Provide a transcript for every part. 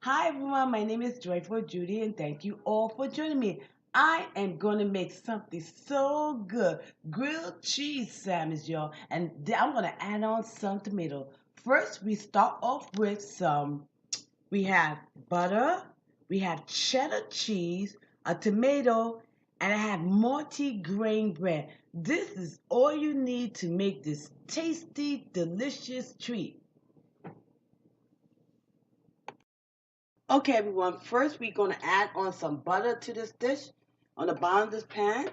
Hi everyone, my name is Joyful Judy and thank you all for joining me. I am going to make something so good, grilled cheese sandwich, y'all, and I'm going to add on some tomato. First, we start off with we have butter, we have cheddar cheese, a tomato, and I have multi-grain bread. This is all you need to make this tasty, delicious treat. Okay, everyone, first we're going to add on some butter to this dish on the bottom of this pan.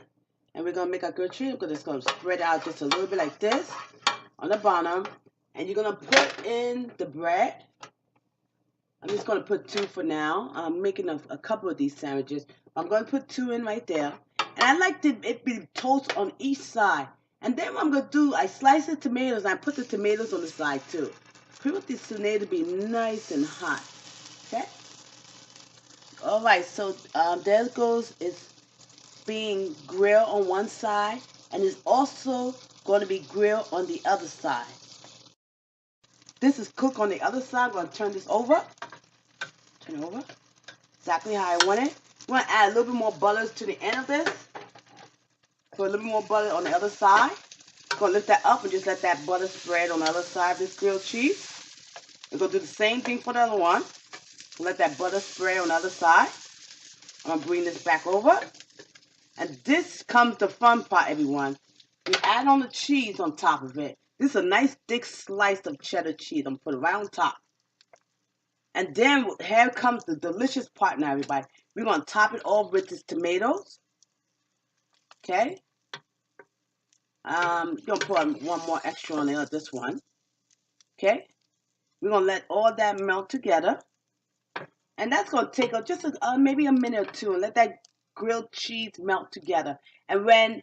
And we're going to make a good treat. We're just going to spread out just a little bit like this on the bottom. And you're going to put in the bread. I'm just going to put two for now. I'm making a couple of these sandwiches. I'm going to put two in right there. And I like it be toast on each side. And then what I'm going to do, I slice the tomatoes and I put the tomatoes on the side too. We want these tomatoes to be nice and hot. Okay? All right, so there goes it's being grilled on one side, and it's also going to be grilled on the other side. This is cooked on the other side. I'm going to turn this over. Turn it over. Exactly how I want it. I'm going to add a little bit more butter to the end of this. So a little bit more butter on the other side. I'm going to lift that up and just let that butter spread on the other side of this grilled cheese. We're going to do the same thing for the other one. Let that butter spread on the other side. I'm going to bring this back over. And this comes the fun part, everyone. We add on the cheese on top of it. This is a nice thick slice of cheddar cheese. I'm going to put it right on top. And then here comes the delicious part now, everybody. We're going to top it off with these tomatoes. Okay? You're going to put one more extra on there, this one. Okay? We're going to let all that melt together. And that's going to take just maybe a minute or two and let that grilled cheese melt together. And when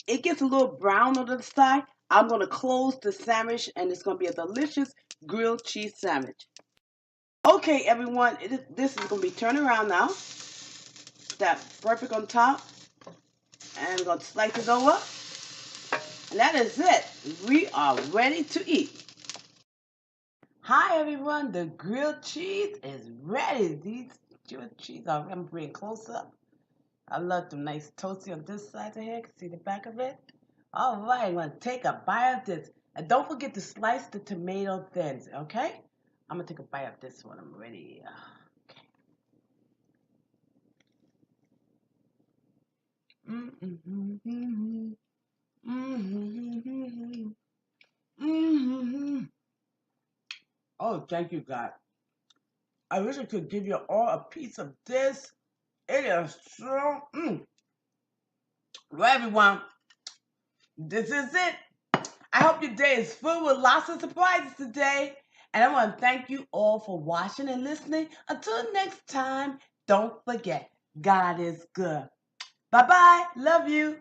it gets a little brown on the side, I'm going to close the sandwich and it's going to be a delicious grilled cheese sandwich. Okay, everyone, this is going to be turned around now. That perfect on top. And I'm going to slice it over. And that is it. We are ready to eat. Hi, everyone. The grilled cheese is ready. These grilled cheese, I'm going to bring it close up. I love them nice toasty on this side of here. Can see the back of it. All right, I'm going to take a bite of this. And don't forget to slice the tomato thin, okay? I'm going to take a bite of this one. I'm ready. Okay. Mm-hmm. Mm-hmm. Mm-hmm. Oh, thank you, God. I wish I could give you all a piece of this. It is so... Well, everyone, this is it. I hope your day is full with lots of surprises today. And I want to thank you all for watching and listening. Until next time, don't forget, God is good. Bye-bye. Love you.